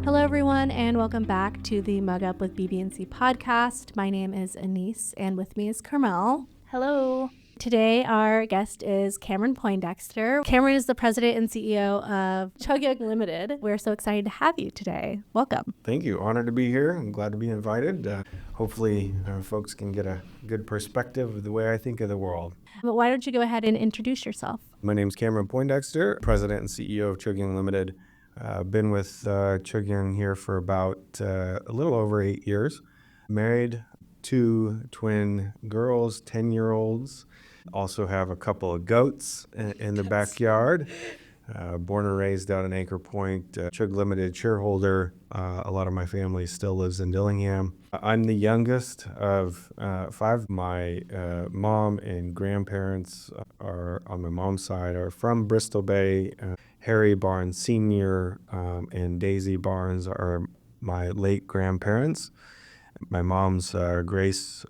Hello, everyone, and welcome back to the Mug Up with BB&C podcast. My name is Anise, and with me is Carmel. Hello. Today, our guest is Cameron Poindexter. Cameron is the president and CEO of Choggiung Limited. We're so excited to have you today. Welcome. Thank you. Honored to be here. I'm glad to be invited. Hopefully, folks can get a good perspective of the way I think of the world. But why don't you go ahead and introduce yourself? My name's Cameron Poindexter, president and CEO of Choggiung Limited. Been with Choggiung here for about a little over 8 years. Married, 2 twin girls, 10-year-olds. Also have a couple of goats in the backyard. Born and raised out in Anchor Point, Chog Limited shareholder. A lot of my family still lives in Dillingham. I'm the youngest of 5. My mom and grandparents are on my mom's side are from Bristol Bay. Harry Barnes Sr. And Daisy Barnes are my late grandparents. My mom's Grace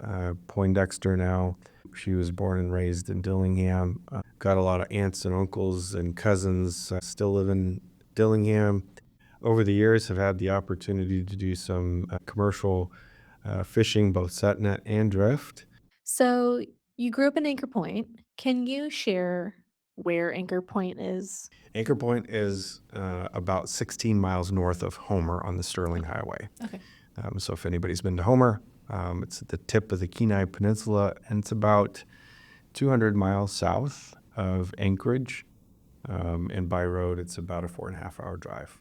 Poindexter now. She was born and raised in Dillingham. Got a lot of aunts and uncles and cousins still live in Dillingham. Over the years, have had the opportunity to do some commercial fishing, both set net and drift. So, you grew up in Anchor Point. Can you share where Anchor Point is? Anchor Point is about 16 miles north of Homer on the Sterling Highway. Okay. So if anybody's been to Homer, it's at the tip of the Kenai Peninsula, and it's about 200 miles south of Anchorage. And by road, it's about a 4.5-hour drive.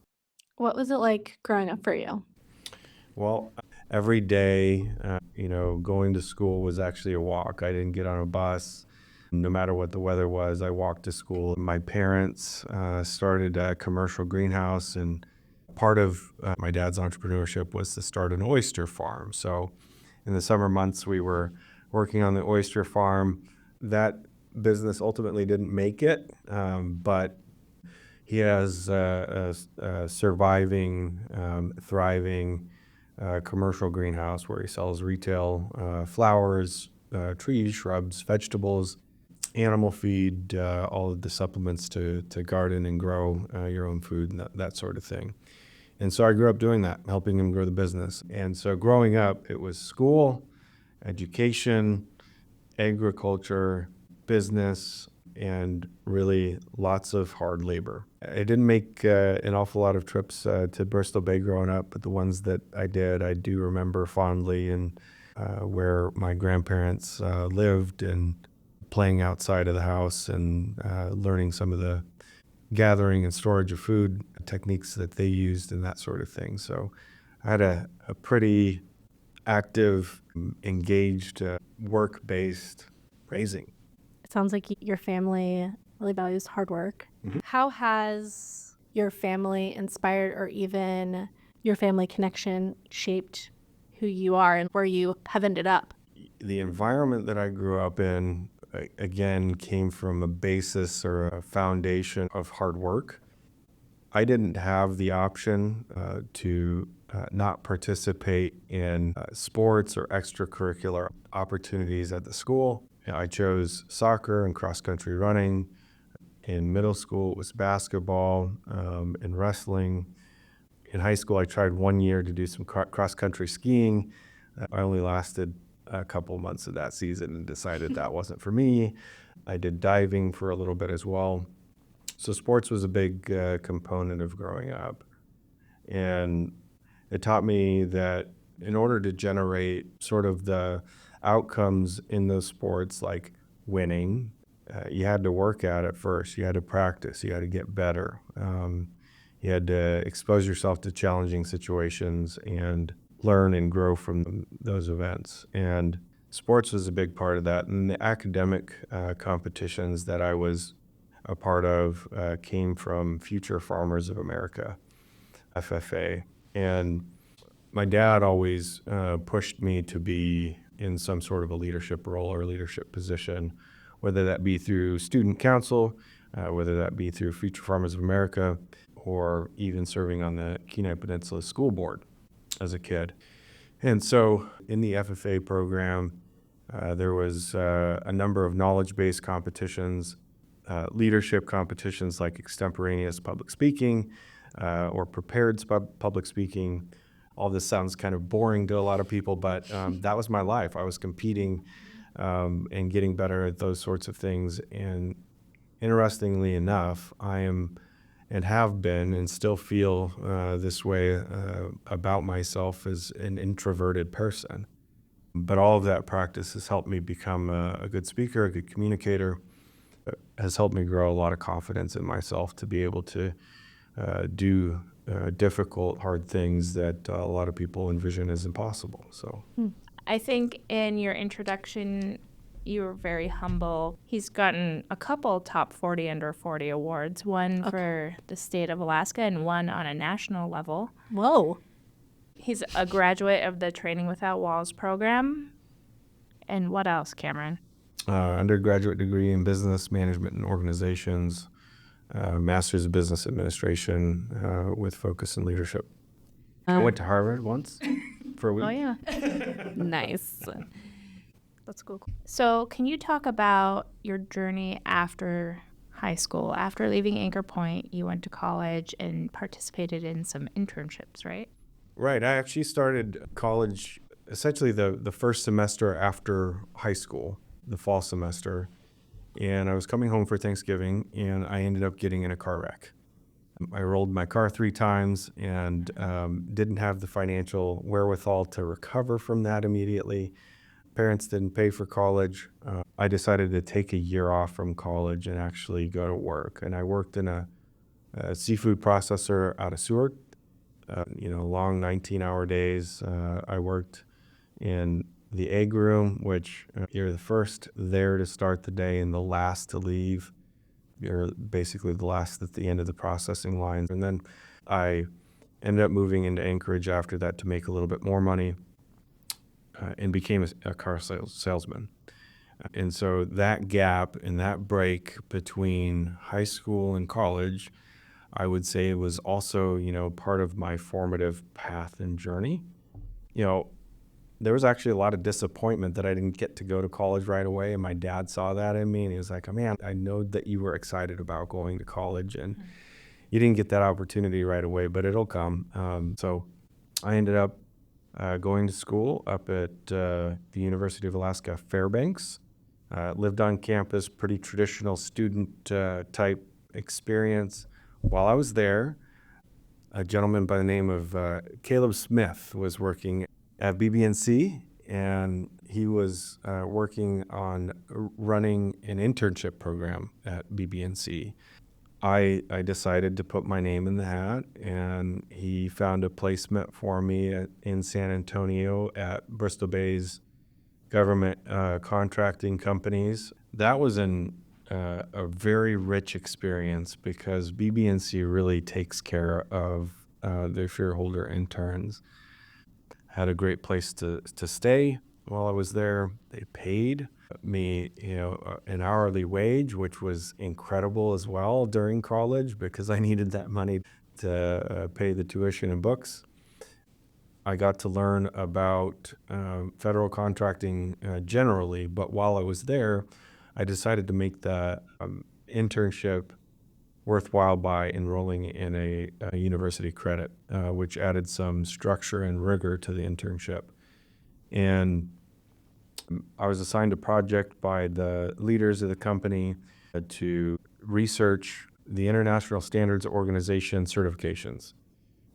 What was it like growing up for you? Well, every day, going to school was actually a walk. I didn't get on a bus. No matter what the weather was, I walked to school. My parents started a commercial greenhouse, and part of my dad's entrepreneurship was to start an oyster farm. So in the summer months, we were working on the oyster farm. That business ultimately didn't make it, but he has a surviving, thriving commercial greenhouse where he sells retail flowers, trees, shrubs, vegetables, animal feed, all of the supplements to garden and grow your own food and that sort of thing. And so I grew up doing that, helping him grow the business. And so growing up, it was school, education, agriculture, business, and really lots of hard labor. I didn't make an awful lot of trips to Bristol Bay growing up, but the ones that I did, I do remember fondly, and where my grandparents lived and playing outside of the house and learning some of the gathering and storage of food techniques that they used and that sort of thing. So I had a pretty active, engaged, work-based raising. It sounds like your family really values hard work. Mm-hmm. How has your family inspired, or even your family connection shaped who you are and where you have ended up? The environment that I grew up in, again, came from a basis or a foundation of hard work. I didn't have the option to not participate in sports or extracurricular opportunities at the school. I chose soccer and cross-country running. In middle school, it was basketball and wrestling. In high school, I tried 1 year to do some cross-country skiing. I only lasted a couple months of that season and decided that wasn't for me. I did diving for a little bit as well. So sports was a big component of growing up. And it taught me that in order to generate sort of the outcomes in those sports, like winning, you had to work at it first. You had to practice. You had to get better. You had to expose yourself to challenging situations and learn and grow from those events. And sports was a big part of that. And the academic competitions that I was a part of came from Future Farmers of America, FFA. And my dad always pushed me to be in some sort of a leadership role or leadership position, whether that be through student council, whether that be through Future Farmers of America, or even serving on the Kenai Peninsula School Board as a kid. And so in the FFA program, there was a number of knowledge-based competitions, leadership competitions like extemporaneous public speaking, or prepared public speaking. All this sounds kind of boring to a lot of people, but that was my life. I was competing and getting better at those sorts of things. And interestingly enough, I am and have been and still feel this way about myself as an introverted person. But all of that practice has helped me become a good speaker, a good communicator, has helped me grow a lot of confidence in myself to be able to do difficult, hard things that a lot of people envision as impossible. So I think in your introduction, you were very humble. He's gotten a couple top 40 under 40 awards, one for the state of Alaska and one on a national level. Whoa. He's a graduate of the Training Without Walls program. And what else, Cameron? Undergraduate degree in business management and organizations, master's of business administration with focus in leadership. I went to Harvard once for a week. Oh, yeah. Nice. That's cool. So, can you talk about your journey after high school? After leaving Anchor Point, you went to college and participated in some internships, right? Right. I actually started college essentially the first semester after high school, the fall semester. And I was coming home for Thanksgiving, and I ended up getting in a car wreck. I rolled my car 3 times and didn't have the financial wherewithal to recover from that immediately. Parents didn't pay for college. I decided to take a year off from college and actually go to work. And I worked in a seafood processor out of Seward. Long 19-hour days. I worked in the egg room, which you're the first there to start the day and the last to leave. You're basically the last at the end of the processing line. And then I ended up moving into Anchorage after that to make a little bit more money and became a car salesman. And so that gap and that break between high school and college, I would say it was also, part of my formative path and journey. There was actually a lot of disappointment that I didn't get to go to college right away. And my dad saw that in me and he was like, oh, man, I know that you were excited about going to college and you didn't get that opportunity right away, but it'll come. So I ended up going to school up at the University of Alaska Fairbanks. Lived on campus, pretty traditional student type experience. While I was there, a gentleman by the name of Caleb Smith was working at BBNC, and he was working on running an internship program at BBNC. I decided to put my name in the hat, and he found a placement for me in San Antonio at Bristol Bay's government contracting companies. That was a very rich experience because BBNC really takes care of their shareholder interns. Had a great place to stay while I was there. They paid me, an hourly wage, which was incredible as well during college because I needed that money to pay the tuition and books. I got to learn about federal contracting generally, but while I was there, I decided to make the internship worthwhile by enrolling in a university credit, which added some structure and rigor to the internship. And I was assigned a project by the leaders of the company to research the International Standards Organization certifications,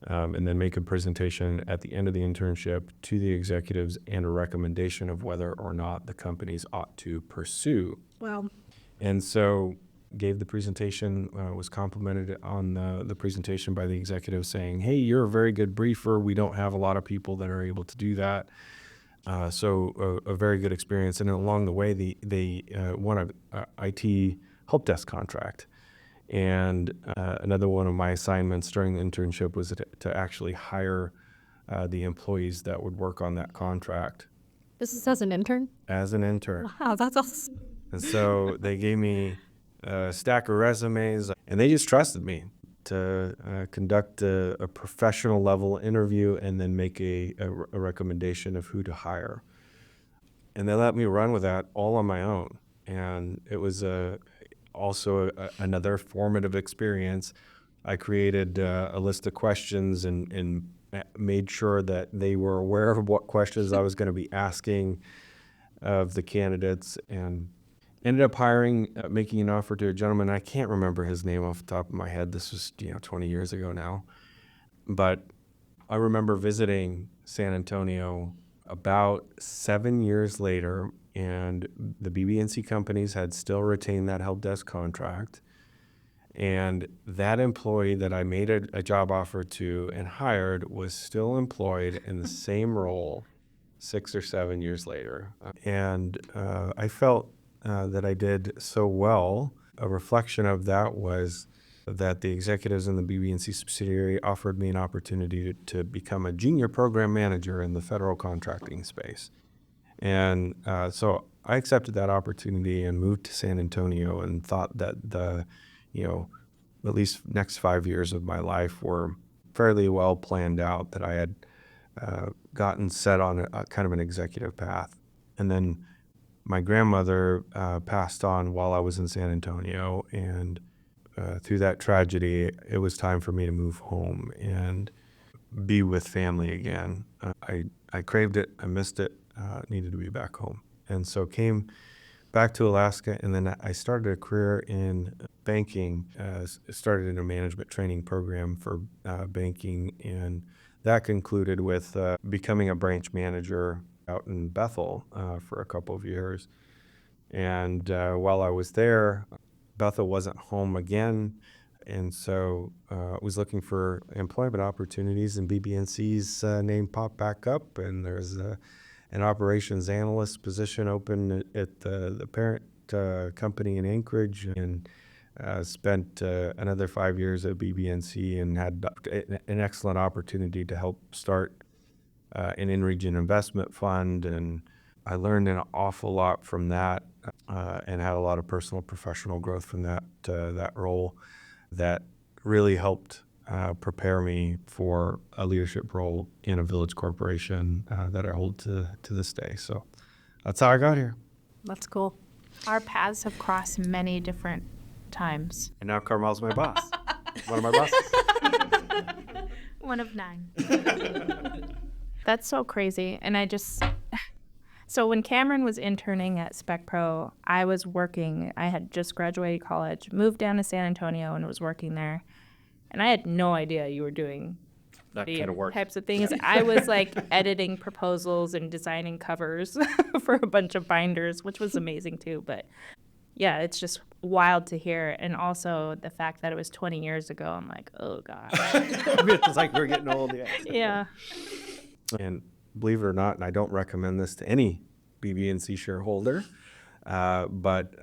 and then make a presentation at the end of the internship to the executives and a recommendation of whether or not the companies ought to pursue. Wow. And so gave the presentation, was complimented on the presentation by the executive saying, hey, you're a very good briefer. We don't have a lot of people that are able to do that. So a very good experience. And along the way, they won a IT help desk contract. And another one of my assignments during the internship was to actually hire the employees that would work on that contract. This is as an intern? As an intern. Wow, that's awesome. And so they gave me a stack of resumes, and they just trusted me to conduct a professional level interview and then make a recommendation of who to hire. And they let me run with that all on my own. And it was also another formative experience I created a list of questions and made sure that they were aware of what questions I was going to be asking of the candidates, and ended up making an offer to a gentleman. I can't remember his name off the top of my head. This was 20 years ago now. But I remember visiting San Antonio about 7 years later, and the BB&C companies had still retained that help desk contract. And that employee that I made a job offer to and hired was still employed in the same role 6 or 7 years later. And I felt that I did so well. A reflection of that was that the executives in the BB&C subsidiary offered me an opportunity to become a junior program manager in the federal contracting space. And so I accepted that opportunity and moved to San Antonio, and thought that at least next 5 years of my life were fairly well planned out, that I had gotten set on a kind of an executive path. And then my grandmother passed on while I was in San Antonio, and through that tragedy, it was time for me to move home and be with family again. I craved it, I missed it, needed to be back home. And so came back to Alaska, and then I started a career in banking. Started in a management training program for banking, and that concluded with becoming a branch manager out in Bethel for a couple of years. And while I was there, Bethel wasn't home again, and so I was looking for employment opportunities, and BB&C's name popped back up, and there's an operations analyst position open at the parent company in Anchorage, and spent another 5 years at BB&C, and had an excellent opportunity to help start an in-region investment fund. And I learned an awful lot from that, and had a lot of personal professional growth from that role that really helped prepare me for a leadership role in a village corporation that I hold to this day. So that's how I got here. That's cool. Our paths have crossed many different times. And now Carmel's my boss. One of my bosses. One of 9. That's so crazy. And so when Cameron was interning at Spec Pro, I was working. I had just graduated college, moved down to San Antonio, and was working there. And I had no idea you were doing That kind of work. types of things. I was like editing proposals and designing covers for a bunch of binders, which was amazing too. But yeah, it's just wild to hear. And also the fact that it was 20 years ago, I'm like, oh God. It's like we're getting old. Yeah. Yeah. And believe it or not, and I don't recommend this to any BB&C shareholder, but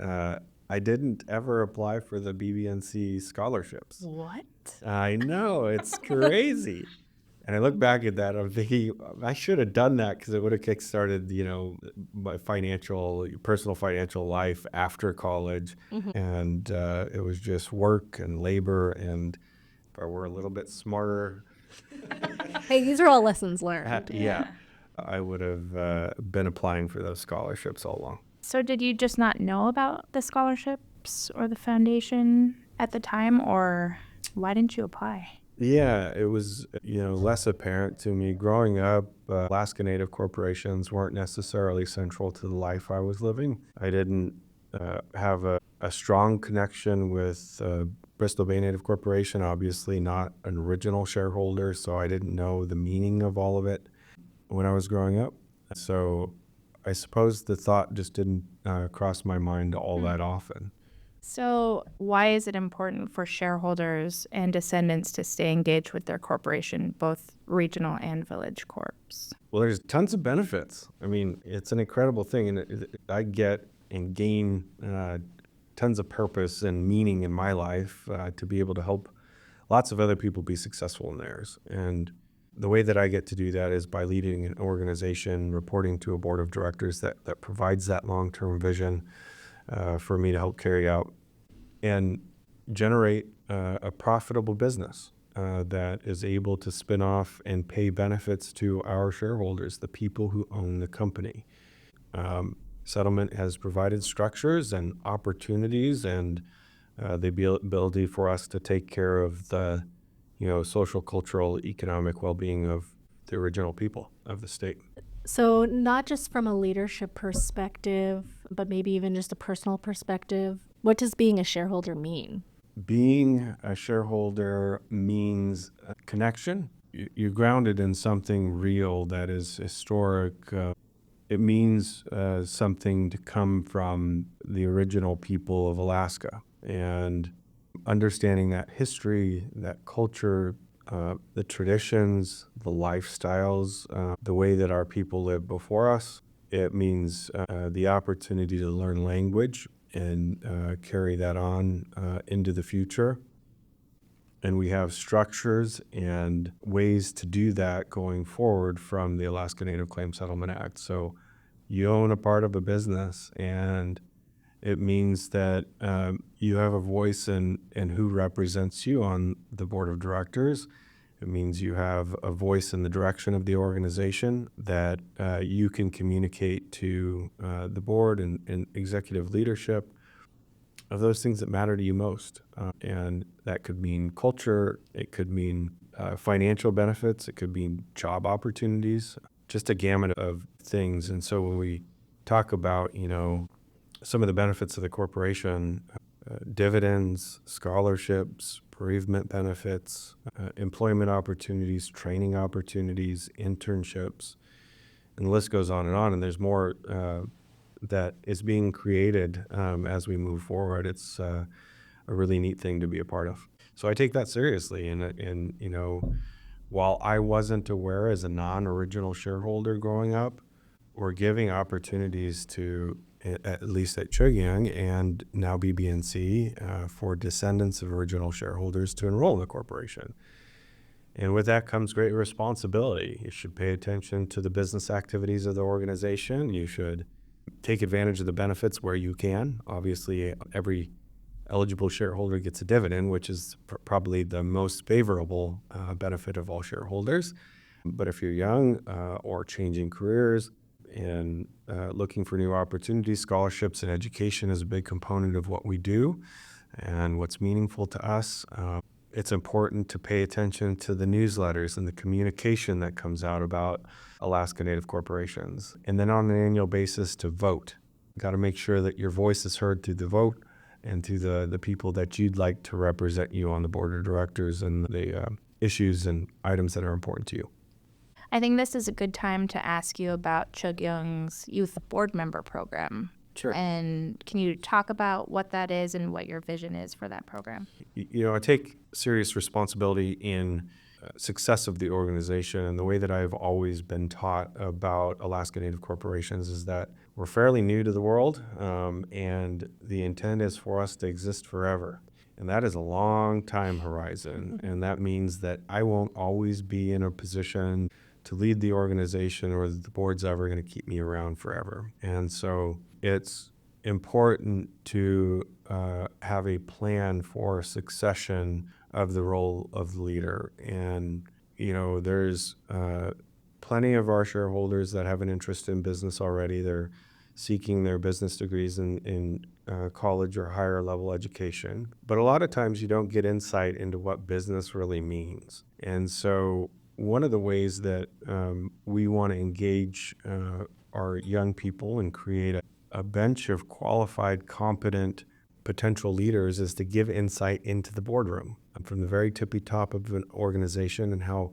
I didn't ever apply for the BB&C scholarships. What? I know, it's crazy. And I look back at that, I'm thinking I should have done that, because it would have kickstarted, my personal financial life after college. Mm-hmm. And it was just work and labor, and if I were a little bit smarter. Hey, these are all lessons learned. Yeah. I would have been applying for those scholarships all along. So did you just not know about the scholarships or the foundation at the time, or why didn't you apply? Yeah, it was, less apparent to me. Growing up, Alaska Native corporations weren't necessarily central to the life I was living. I didn't have a strong connection with Bristol Bay Native Corporation, obviously not an original shareholder, so I didn't know the meaning of all of it when I was growing up. So I suppose the thought just didn't cross my mind all that often. So why is it important for shareholders and descendants to stay engaged with their corporation, both regional and village corps? Well, there's tons of benefits. I mean, it's an incredible thing, and I get and gain tons of purpose and meaning in my life to be able to help lots of other people be successful in theirs. And the way that I get to do that is by leading an organization, reporting to a board of directors that provides that long-term vision for me to help carry out and generate a profitable business that is able to spin off and pay benefits to our shareholders, the people who own the company. Settlement has provided structures and opportunities and the ability for us to take care of the, social, cultural, economic well-being of the original people of the state. So, not just from a leadership perspective, but maybe even just a personal perspective, what does being a shareholder mean? Being a shareholder means connection. You're grounded in something real that is historic. It means something to come from the original people of Alaska, and understanding that history, that culture, the traditions, the lifestyles, the way that our people lived before us. It means the opportunity to learn language and carry that on into the future. And we have structures and ways to do that going forward from the Alaska Native Claims Settlement Act. So you own a part of a business, and it means that you have a voice in who represents you on the board of directors. It means you have a voice in the direction of the organization that you can communicate to the board and executive leadership of those things that matter to you most. And that could mean culture, it could mean financial benefits, it could mean job opportunities, just a gamut of things. And so when we talk about, some of the benefits of the corporation, dividends, scholarships, bereavement benefits, employment opportunities, training opportunities, internships, and the list goes on. And there's more that is being created as we move forward. It's a really neat thing to be a part of. So I take that seriously. And while I wasn't aware as a non-original shareholder growing up, we're giving opportunities to, at least at Choggiung and now BB&C, for descendants of original shareholders to enroll in the corporation. And with that comes great responsibility. You should pay attention to the business activities of the organization. You should take advantage of the benefits where you can. Obviously, every eligible shareholder gets a dividend, which is probably the most favorable benefit of all shareholders. But if you're young or changing careers and looking for new opportunities, scholarships and education is a big component of what we do and what's meaningful to us. It's important to pay attention to the newsletters and the communication that comes out about Alaska Native corporations. And then on an annual basis to vote. Got to make sure that your voice is heard through the vote and to the people that you'd like to represent you on the board of directors and the issues and items that are important to you. I think this is a good time to ask you about Choggiung's youth board member program. Sure. And can you talk about what that is and what your vision is for that program? I take serious responsibility in success of the organization, and the way that I've always been taught about Alaska Native corporations is that we're fairly new to the world, and the intent is for us to exist forever. And that is a long time horizon, and that means that I won't always be in a position to lead the organization, or that the board's ever going to keep me around forever. And so it's important to have a plan for succession of the role of the leader. And, there's plenty of our shareholders that have an interest in business already. They're seeking their business degrees in college or higher level education. But a lot of times you don't get insight into what business really means. And so one of the ways that we want to engage our young people and create a bench of qualified, competent potential leaders is to give insight into the boardroom from the very tippy top of an organization and how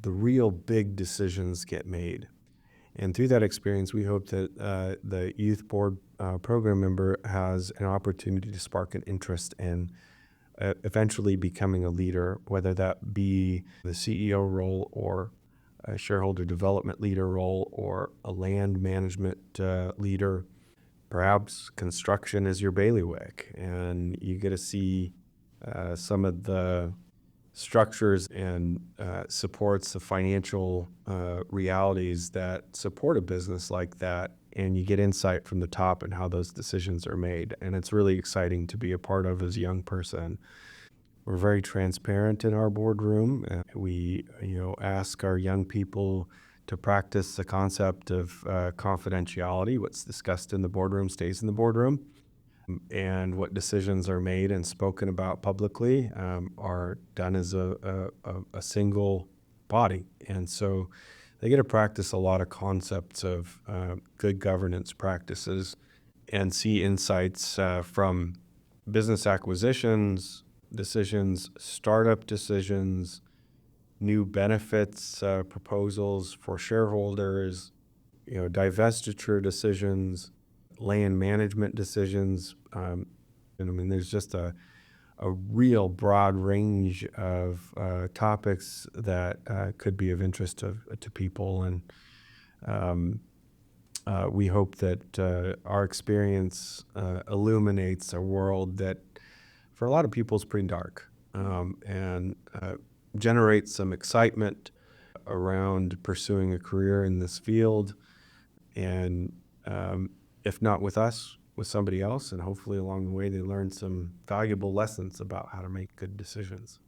the real big decisions get made. And through that experience, we hope that the youth board program member has an opportunity to spark an interest in eventually becoming a leader, whether that be the CEO role or a shareholder development leader role or a land management leader. Perhaps construction is your bailiwick, and you get to see some of the structures and supports the financial realities that support a business like that, and you get insight from the top and how those decisions are made. And it's really exciting to be a part of as a young person. We're very transparent in our boardroom. We, ask our young people to practice the concept of confidentiality. What's discussed in the boardroom stays in the boardroom. and what decisions are made and spoken about publicly are done as a single body. And so they get to practice a lot of concepts of good governance practices and see insights from business acquisitions decisions, startup decisions, new benefits proposals for shareholders, divestiture decisions, land management decisions. And I mean, there's just a real broad range of topics that could be of interest to people. And we hope that our experience illuminates a world that for a lot of people is pretty dark, and generates some excitement around pursuing a career in this field. And if not with us, with somebody else, and hopefully along the way they learn some valuable lessons about how to make good decisions.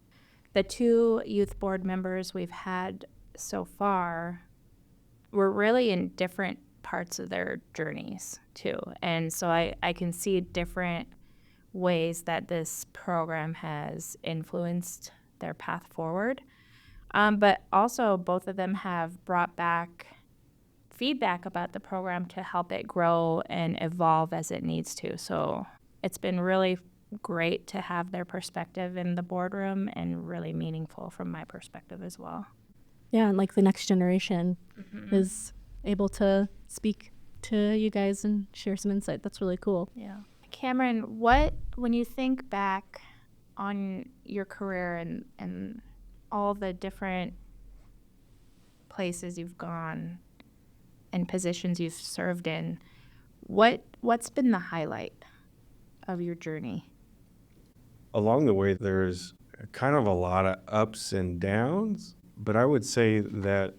The 2 youth board members we've had so far were really in different parts of their journeys too. And so I can see different ways that this program has influenced their path forward. But also both of them have brought back feedback about the program to help it grow and evolve as it needs to. So it's been really great to have their perspective in the boardroom and really meaningful from my perspective as well. Yeah, and like the next generation is able to speak to you guys and share some insight. That's really cool. Yeah. Cameron, when you think back on your career and all the different places you've gone and positions you've served in, what's been the highlight of your journey? Along the way, there's kind of a lot of ups and downs, but I would say that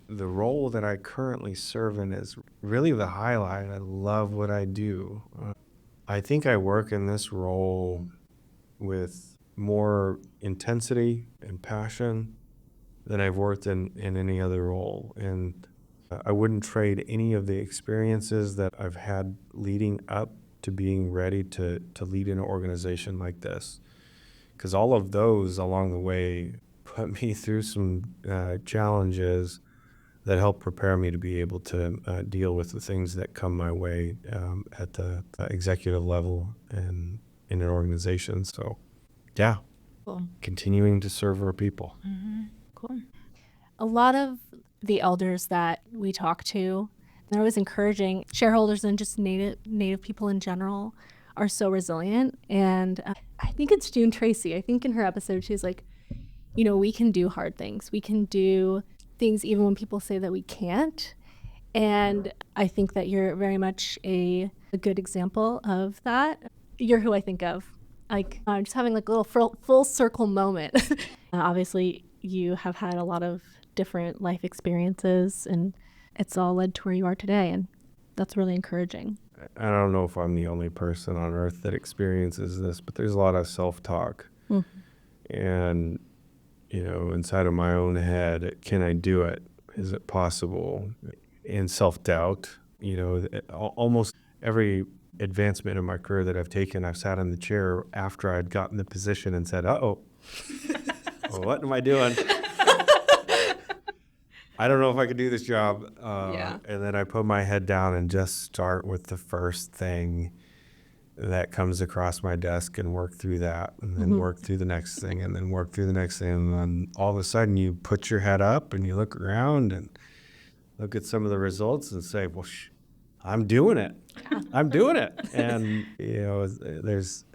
the role that I currently serve in is really the highlight. I love what I do. I think I work in this role with more intensity and passion than I've worked in any other role. And I wouldn't trade any of the experiences that I've had leading up to being ready to lead an organization like this. Because all of those along the way put me through some challenges that help prepare me to be able to deal with the things that come my way at the executive level and in an organization. So, yeah, Cool. continuing to serve our people. Cool. A lot of the elders that we talk to, they're always encouraging shareholders and just native people in general are so resilient. And I think it's June Tracy. I think in her episode, she's like, we can do hard things. We can do things even when people say that we can't. And I think that you're very much a good example of that. You're who I think of. Like, I'm just having like a little full circle moment. Obviously, you have had a lot of different life experiences, and it's all led to where you are today. And that's really encouraging. I don't know if I'm the only person on earth that experiences this, but there's a lot of self-talk. And, inside of my own head, can I do it? Is it possible? And self-doubt, almost every advancement in my career that I've taken, I've sat in the chair after I'd gotten the position and said, well, what am I doing? I don't know if I could do this job. And then I put my head down and just start with the first thing that comes across my desk and work through that, and then work through the next thing, and then work through the next thing. And then all of a sudden you put your head up and you look around and look at some of the results and say, well, I'm doing it. I'm doing it. And, there's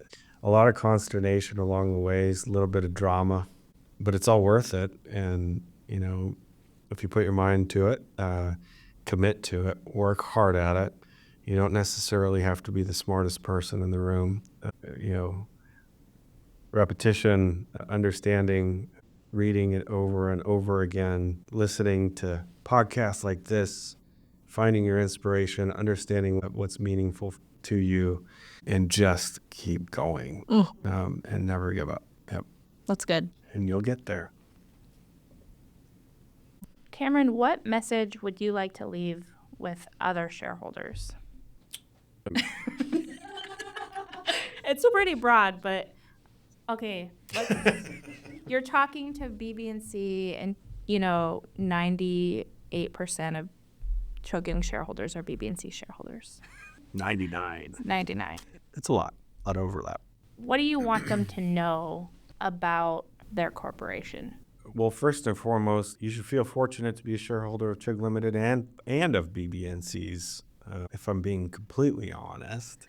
a lot of consternation along the ways, a little bit of drama, but it's all worth it. And, if you put your mind to it, commit to it, work hard at it, you don't necessarily have to be the smartest person in the room. Repetition, understanding, reading it over and over again, listening to podcasts like this, finding your inspiration, understanding what's meaningful to you, and just keep going and never give up. Yep. That's good. And you'll get there. Cameron, what message would you like to leave with other shareholders? It's pretty broad, but okay. You're talking to BB&C, and 98% of Choggiung shareholders are BB&C shareholders. 99. 99. It's a lot of overlap. What do you want them to know about their corporation? Well, first and foremost, you should feel fortunate to be a shareholder of Chug Limited and of BB&C's. If I'm being completely honest,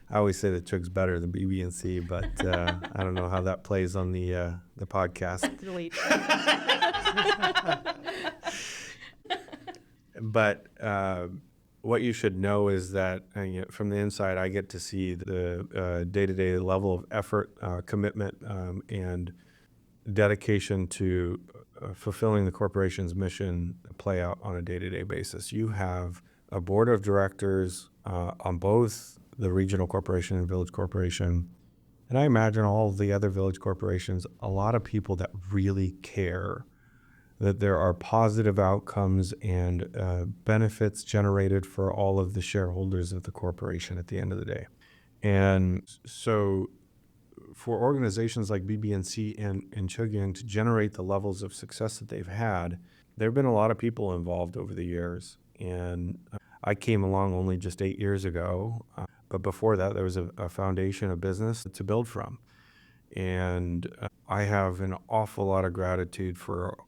I always say that Chug's better than BB&C, but I don't know how that plays on the podcast. Delete. But what you should know is that from the inside, I get to see the day-to-day level of effort, commitment, and dedication to fulfilling the corporation's mission play out on a day-to-day basis. You have a board of directors on both the regional corporation and village corporation, and I imagine all of the other village corporations, a lot of people that really care that there are positive outcomes and benefits generated for all of the shareholders of the corporation at the end of the day. And so for organizations like BB&C and Choggiung to generate the levels of success that they've had, there have been a lot of people involved over the years. And I came along only just 8 years ago, but before that, there was a foundation of business to build from. And I have an awful lot of gratitude for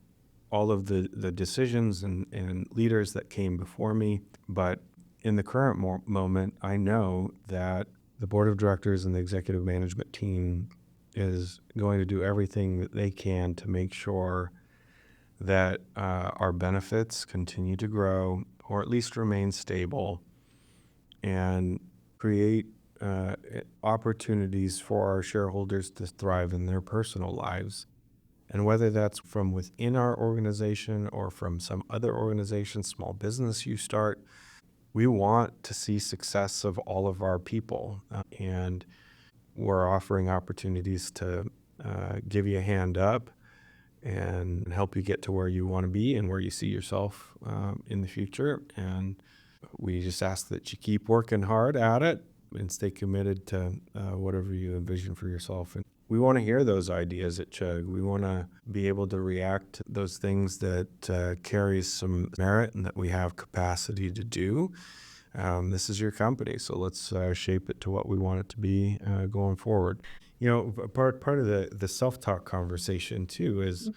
all of the decisions and leaders that came before me. But in the current moment, I know that the board of directors and the executive management team is going to do everything that they can to make sure that our benefits continue to grow or at least remain stable and create opportunities for our shareholders to thrive in their personal lives. And whether that's from within our organization or from some other organization, small business you start, we want to see success of all of our people. And we're offering opportunities to give you a hand up and help you get to where you want to be and where you see yourself in the future. And we just ask that you keep working hard at it and stay committed to whatever you envision for yourself. And we want to hear those ideas at Chug. We want to be able to react to those things that carries some merit and that we have capacity to do. This is your company, so let's shape it to what we want it to be going forward. Part of the self-talk conversation too is,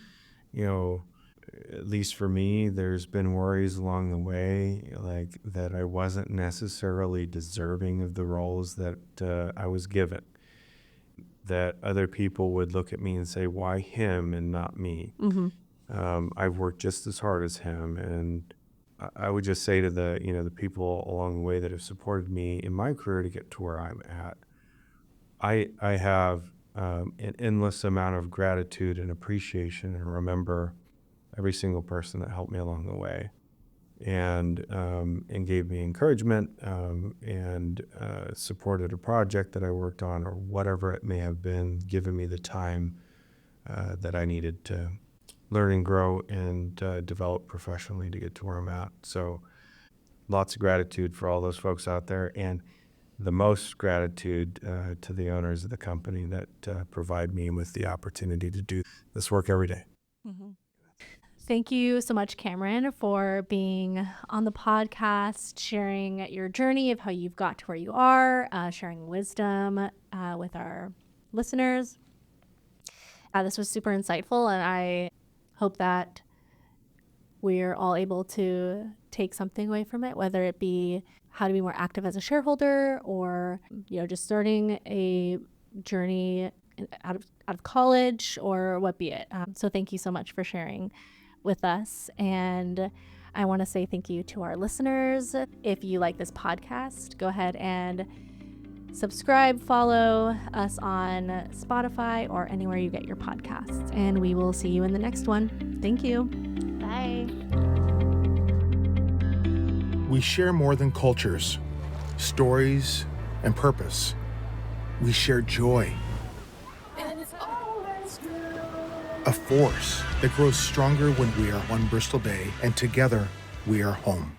at least for me, there's been worries along the way, like that I wasn't necessarily deserving of the roles that I was given. That other people would look at me and say, why him and not me? Mm-hmm. I've worked just as hard as him. And I would just say to the people along the way that have supported me in my career to get to where I'm at, I have an endless amount of gratitude and appreciation and remember every single person that helped me along the way and gave me encouragement and supported a project that I worked on or whatever it may have been, given me the time that I needed to learn and grow and develop professionally to get to where I'm at. So lots of gratitude for all those folks out there, and the most gratitude to the owners of the company that provide me with the opportunity to do this work every day. Mm-hmm. Thank you so much, Cameron, for being on the podcast, sharing your journey of how you've got to where you are, sharing wisdom with our listeners. This was super insightful, and I hope that we're all able to take something away from it, whether it be how to be more active as a shareholder or, just starting a journey out of college or what be it. So thank you so much for sharing with us. And I want to say thank you to our listeners. If you like this podcast, go ahead and subscribe, follow us on Spotify or anywhere you get your podcasts. And we will see you in the next one. Thank you. Bye. We share more than cultures, stories, and purpose. We share joy. A force that grows stronger when we are one Bristol Bay, and together we are home.